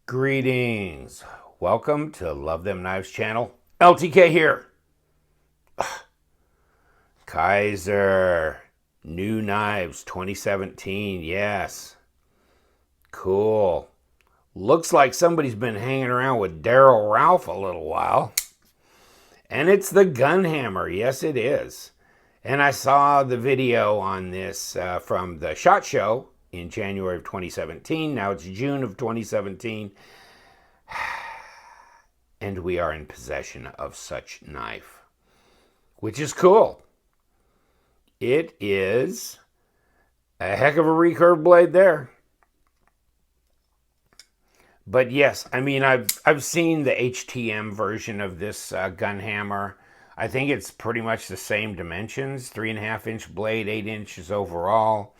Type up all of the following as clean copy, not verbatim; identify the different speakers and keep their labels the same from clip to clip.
Speaker 1: Greetings. Welcome to Love Them Knives channel. LTK here. Kizer new knives 2017. Yes. Cool. Looks like somebody's been hanging around with Darrel Ralph a little while. And it's the Gunhammer. Yes, it is. And I saw the video on this from the SHOT Show in January of 2017. Now it's June of 2017. And we are in possession of such knife, which is cool. It is a heck of a recurve blade there. But yes, I mean, I've seen the HTM version of this Gunhammer. I think it's pretty much the same dimensions, 3.5-inch blade, 8 inches overall.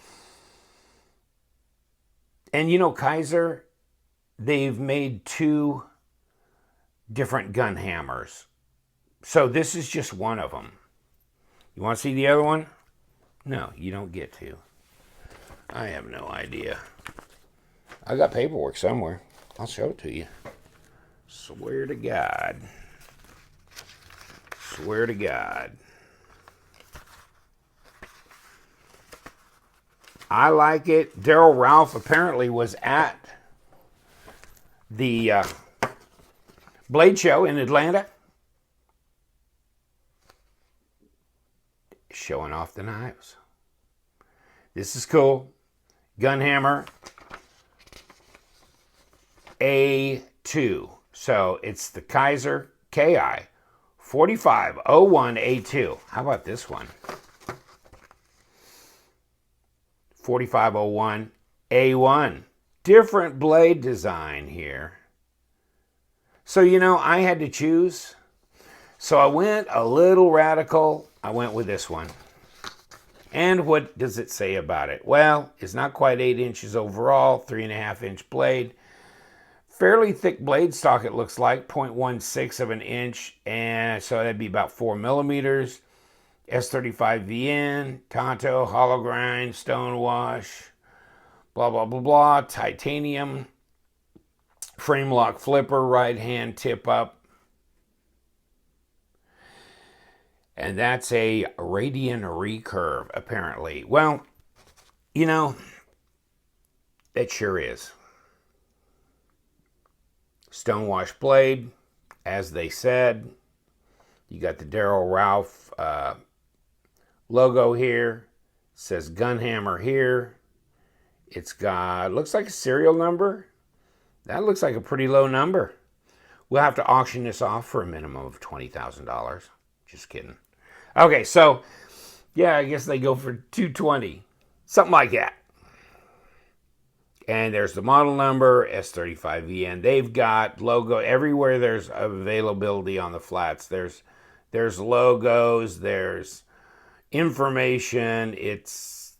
Speaker 1: And you know, Kizer, they've made two different gun hammers. So this is just one of them. You want to see the other one? No, you don't get to. I have no idea. I got paperwork somewhere. I'll show it to you. Swear to God. Swear to God. I like it. Darrel Ralph apparently was at the Blade Show in Atlanta, showing off the knives. This is cool. Gunhammer A2. So it's the Kizer Ki4501A2. How about this one? 4501A1. Different blade design here. So, you know, I had to choose. So I went a little radical. I went with this one. And what does it say about it? Well, it's not quite 8 inches overall, 3.5-inch blade. Fairly thick blade stock, it looks like, 0.16 of an inch. And so that'd be about 4 millimeters. S35VN, Tonto, hollow grind, stone wash, blah, blah, blah, blah, titanium, frame lock flipper, right hand tip up. And that's a radian recurve, apparently. Well, you know, it sure is. Stonewash blade, as they said. You got the Darrel Ralph logo here. It says Gunhammer here. It's got, looks like a serial number. That looks like a pretty low number. We'll have to auction this off for a minimum of $20,000. Just kidding. Okay, so, yeah, I guess they go for $220. Something like that. And there's the model number, S35VN. They've got logo everywhere. There's availability on the flats. There's logos. There's information. It's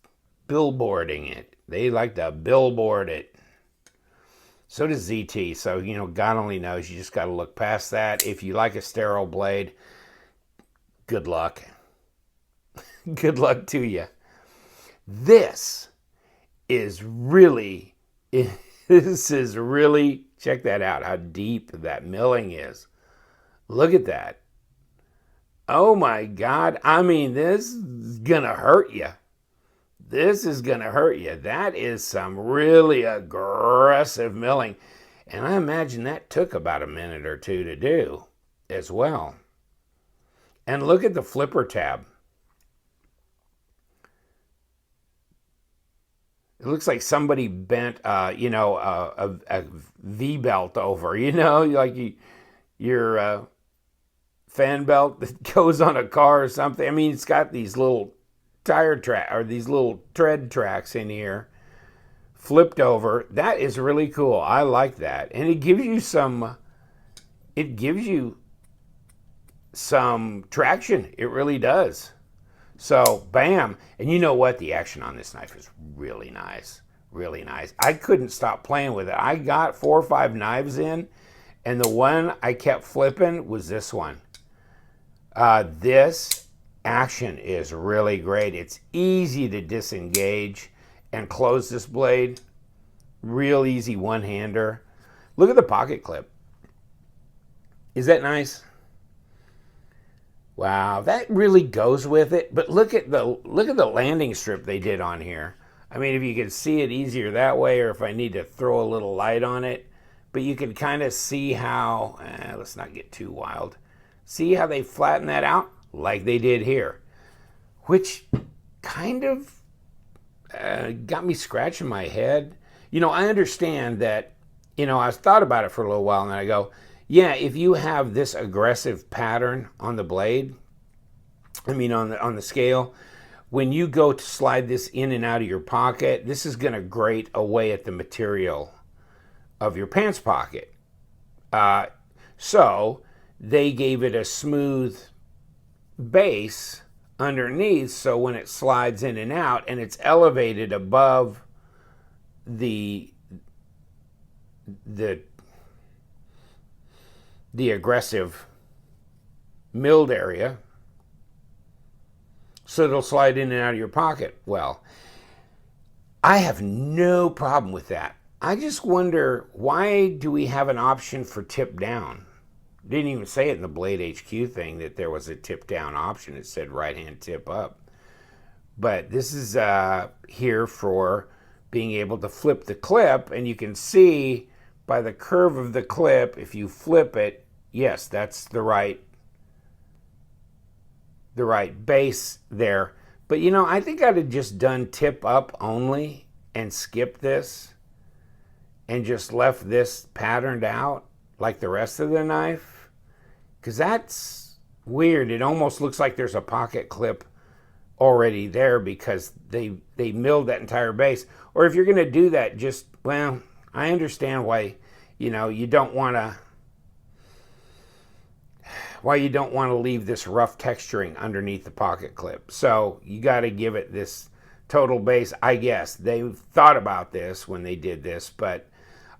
Speaker 1: billboarding it. They like to billboard it. So does ZT. So, you know, God only knows. You just got to look past that. If you like a sterile blade, good luck. Good luck to you. This is really, check that out, how deep that milling is. Look at that. Oh my God. I mean, this is going to hurt you. This is going to hurt you. That is some really aggressive milling. And I imagine that took about a minute or two to do as well. And look at the flipper tab. It looks like somebody bent, you know, a V-belt over, you know, like your fan belt that goes on a car or something. I mean, it's got these little tire track or these little tread tracks in here flipped over. That is really cool. I like that. And it gives you some traction. It really does. So, bam. And you know what? The action on this knife is really nice. Really nice. I couldn't stop playing with it. I got 4 or 5 knives in, and the one I kept flipping was this one. This action is really great. It's easy to disengage and close this blade. Real easy one-hander. Look at the pocket clip. Is that nice? Wow, that really goes with it. But look at the landing strip they did on here. I mean, if you can see it easier that way, or if I need to throw a little light on it, but you can kind of see how, let's not get too wild. See how they flatten that out like they did here, which kind of got me scratching my head. You know, I understand that, you know, I thought about it for a little while and then I go, yeah, if you have this aggressive pattern on the blade, I mean on the scale, when you go to slide this in and out of your pocket, this is going to grate away at the material of your pants pocket. So they gave it a smooth base underneath, so when it slides in and out and it's elevated above the aggressive milled area, so it'll slide in and out of your pocket. Well, I have no problem with that. I just wonder, why do we have an option for tip down? Didn't even say it in the Blade HQ thing that there was a tip down option. It said right hand tip up. But this is here for being able to flip the clip, and you can see by the curve of the clip, if you flip it, yes, that's the right base there. But you know, I think I'd have just done tip up only and skipped this and just left this patterned out like the rest of the knife, because that's weird. It almost looks like there's a pocket clip already there because they milled that entire base. Or if you're going to do that, just, well, I understand why, you know, you don't want to leave this rough texturing underneath the pocket clip. So you got to give it this total base. I guess they thought about this when they did this, but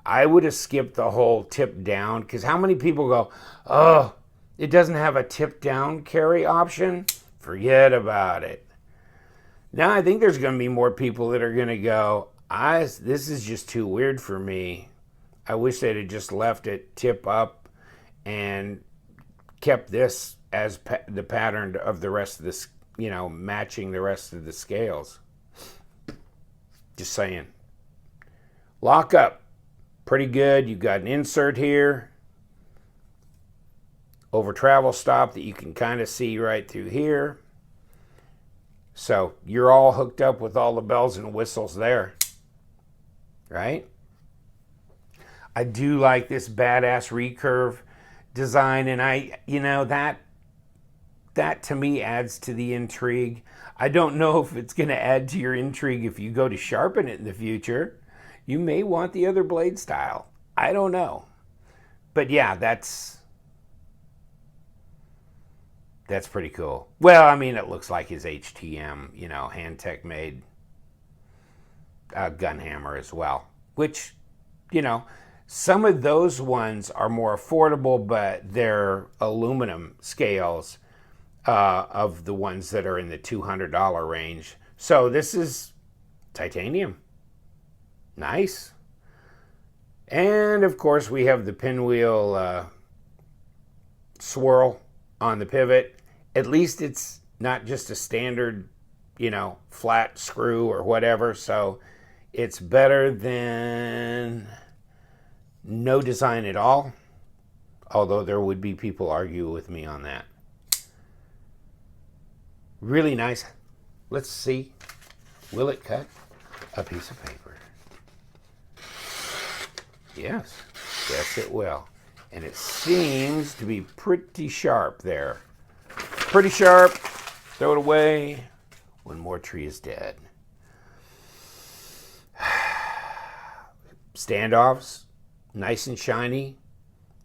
Speaker 1: I would have skipped the whole tip down, because how many people go, oh, it doesn't have a tip down carry option? Forget about it. Now I think there's going to be more people that are going to go, this is just too weird for me. I wish they'd have just left it tip up and kept this as the pattern of the rest of this, you know, matching the rest of the scales. Just saying. Lock up. Pretty good. You've got an insert here over travel stop that you can kind of see right through here. So you're all hooked up with all the bells and whistles there, right? I do like this badass recurve design, and you know, that to me adds to the intrigue. I don't know if it's going to add to your intrigue if you go to sharpen it in the future. You may want the other blade style. I don't know. But yeah, that's pretty cool. Well, I mean, it looks like his HTM, you know, Handtech made Gunhammer as well, which, you know, some of those ones are more affordable, but they're aluminum scales of the ones that are in the $200 range. So this is titanium. Nice. And of course we have the pinwheel swirl on the pivot. At least it's not just a standard, you know, flat screw or whatever. So it's better than no design at all. Although there would be people argue with me on that. Really nice. Let's see. Will it cut a piece of paper? Yes. Yes, it will. And it seems to be pretty sharp there. Pretty sharp. Throw it away when more tree is dead. Standoffs. Nice and shiny.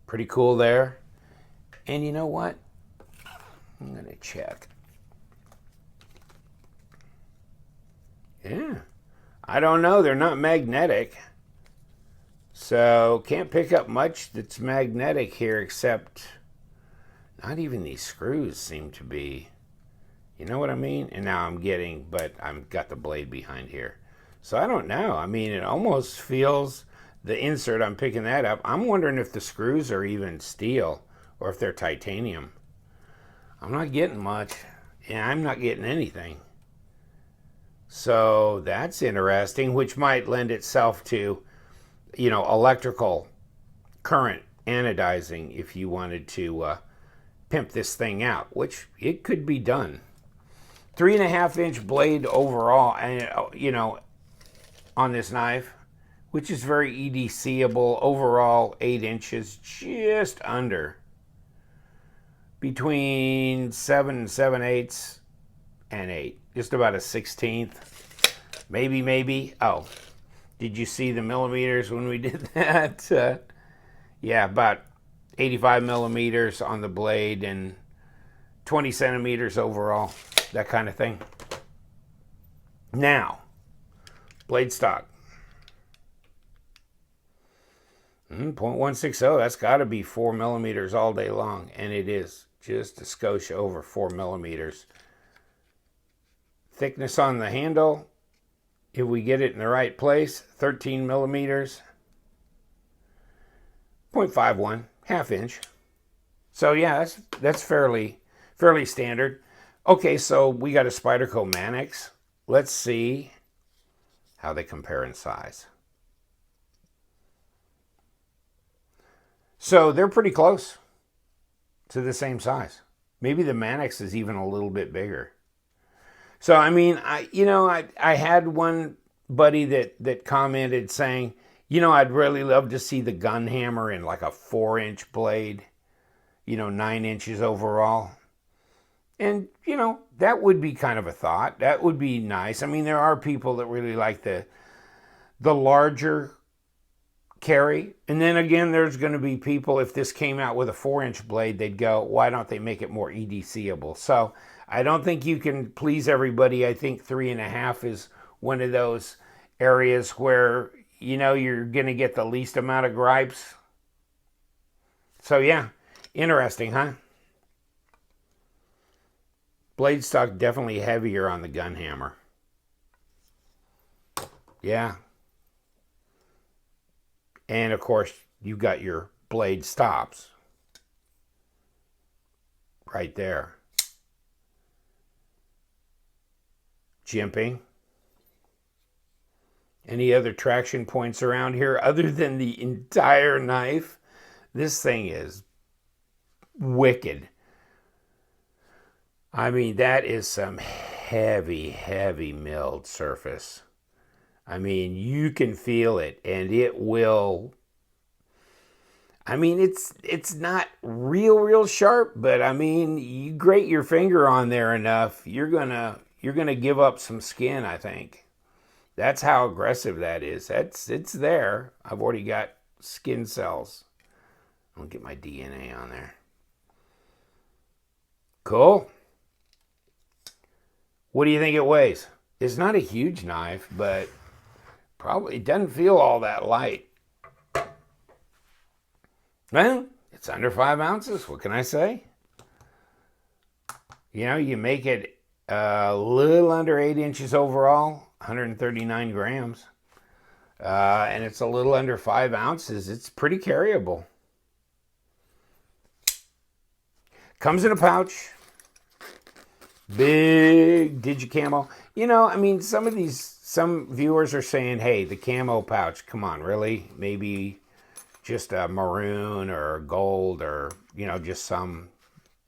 Speaker 1: Pretty cool there. And you know what? I'm going to check. Yeah. I don't know. They're not magnetic. So can't pick up much that's magnetic here, except not even these screws seem to be, you know what I mean? And now I'm getting, but I've got the blade behind here. So I don't know. I mean, it almost feels the insert, I'm picking that up. I'm wondering if the screws are even steel or if they're titanium. I'm not getting much, and I'm not getting anything. So that's interesting, which might lend itself to, electrical current anodizing if you wanted to pimp this thing out, which it could be done. 3.5-inch blade overall, and on this knife, which is very EDCable. Overall, 8 inches, just under. Between 7 and 7/8 and 8. Just about a 16th. Maybe. Oh, did you see the millimeters when we did that? Yeah, about 85 millimeters on the blade and 20 centimeters overall. That kind of thing. Now, blade stock. 0.160, that's got to be 4 millimeters all day long, and it is just a skosh over 4 millimeters. Thickness on the handle, if we get it in the right place, 13 millimeters. 0.51, ½ inch. So yeah, that's fairly standard. Okay, so we got a Spyderco Manix. Let's see how they compare in size. So they're pretty close to the same size. Maybe the Manix is even a little bit bigger. So I mean, I had one buddy that commented saying, I'd really love to see the Gunhammer in like a 4-inch blade, 9 inches overall. And, that would be kind of a thought. That would be nice. I mean, there are people that really like the larger carry. And then again, there's going to be people, if this came out with a 4-inch blade, they'd go, why don't they make it more EDCable? So I don't think you can please everybody. I think 3.5 is one of those areas where, you're going to get the least amount of gripes. So yeah, interesting, huh? Blade stock definitely heavier on the Gunhammer. Yeah. And of course, you've got your blade stops right there. Jimping. Any other traction points around here other than the entire knife? This thing is wicked. I mean, that is some heavy milled surface. I mean, you can feel it, and it will. I mean, it's not real sharp, but I mean, you grate your finger on there enough, you're gonna give up some skin, I think. That's how aggressive that is. It's there. I've already got skin cells. I'll get my DNA on there. Cool. What do you think it weighs? It's not a huge knife, but probably it doesn't feel all that light. Well, it's under 5 ounces. What can I say? You make it a little under 8 inches overall, 139 grams. And it's a little under 5 ounces. It's pretty carryable. Comes in a pouch. Big digicamo. I mean, some viewers are saying, hey, the camo pouch, come on, really? Maybe just a maroon or gold or, just some,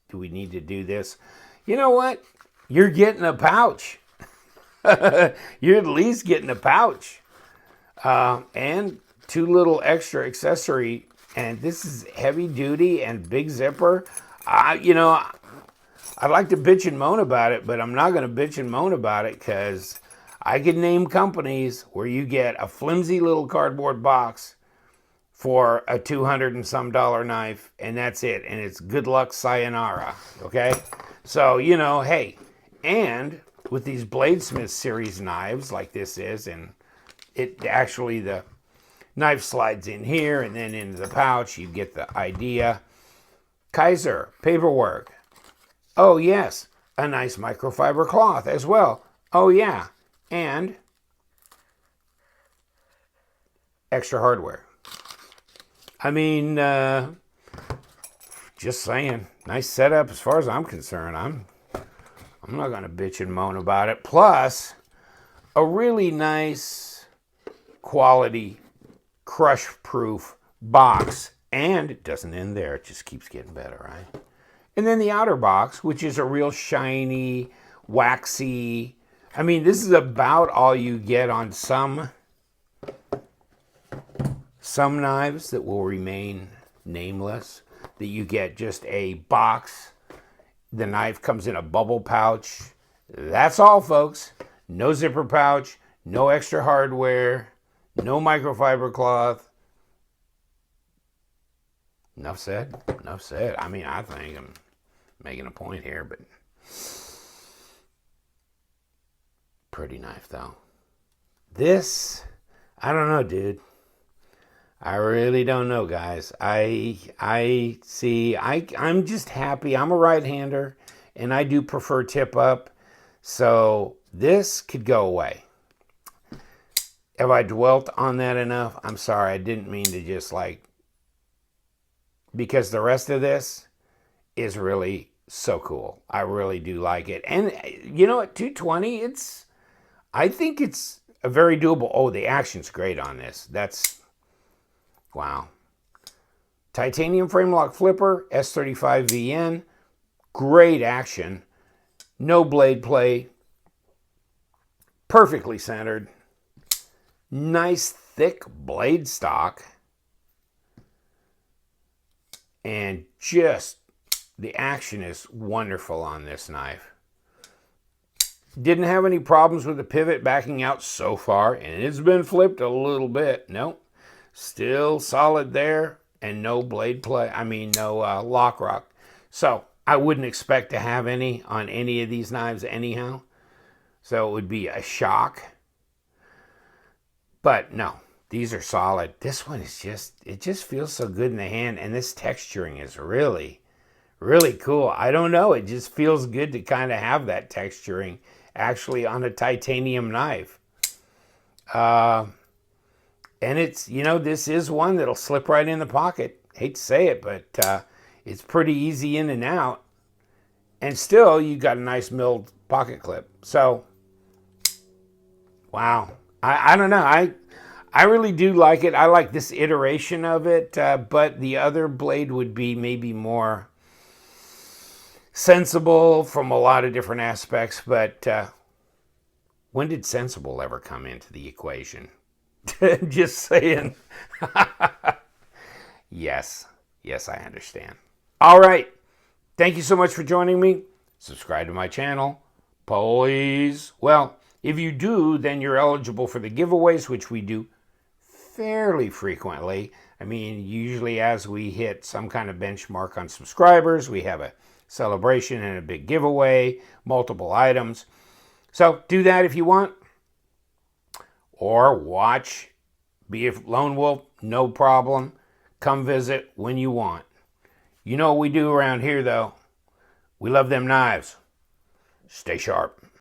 Speaker 1: do we need to do this? You know what? You're getting a pouch. You're at least getting a pouch. And 2 little extra accessory. And this is heavy duty and big zipper. I'd like to bitch and moan about it, but I'm not going to bitch and moan about it because I could name companies where you get a flimsy little cardboard box for a $200 and some knife, and that's it. And it's good luck, sayonara. Okay? So, hey, and with these Bladesmith series knives like this is, and it actually, the knife slides in here and then into the pouch. You get the idea. Kizer paperwork. Oh, yes, a nice microfiber cloth as well. Oh, yeah, and extra hardware. I mean, just saying, nice setup as far as I'm concerned. I'm not going to bitch and moan about it. Plus, a really nice quality crush-proof box. And it doesn't end there. It just keeps getting better, right? And then the outer box, which is a real shiny, waxy. I mean, this is about all you get on some knives that will remain nameless. That you get just a box. The knife comes in a bubble pouch. That's all, folks. No zipper pouch, no extra hardware, no microfiber cloth. Enough said. Enough said. I mean, I think I'm making a point here, but pretty knife, though. This, I don't know, dude. I really don't know, guys. I'm just happy. I'm a right-hander, and I do prefer tip up. So this could go away. Have I dwelt on that enough? I'm sorry. I didn't mean to just because the rest of this is really so cool. I really do like it. And you know, at 220, I think it's a very doable. Oh, the action's great on this. Wow. Titanium frame lock flipper, S35VN. Great action. No blade play. Perfectly centered. Nice thick blade stock. And just the action is wonderful on this knife. Didn't have any problems with the pivot backing out so far. And it's been flipped a little bit. Nope. Still solid there, and no blade play. I mean, no lock rock. So I wouldn't expect to have any on any of these knives anyhow. So it would be a shock. But no, these are solid. This one is it just feels so good in the hand, and this texturing is really, really cool. I don't know. It just feels good to kind of have that texturing actually on a titanium knife. And it's, this is one that'll slip right in the pocket. Hate to say it, but it's pretty easy in and out. And still, you got a nice milled pocket clip. So, wow. I don't know. I really do like it. I like this iteration of it, but the other blade would be maybe more sensible from a lot of different aspects. But when did sensible ever come into the equation? Just saying. Yes, I understand. All right. Thank you so much for joining me. Subscribe to my channel, please. Well, if you do, then you're eligible for the giveaways, which we do fairly frequently. I mean, usually as we hit some kind of benchmark on subscribers, we have a celebration and a big giveaway, multiple items. So do that if you want. Or watch, be a lone wolf, no problem. Come visit when you want. You know what we do around here, though. We love them knives. Stay sharp.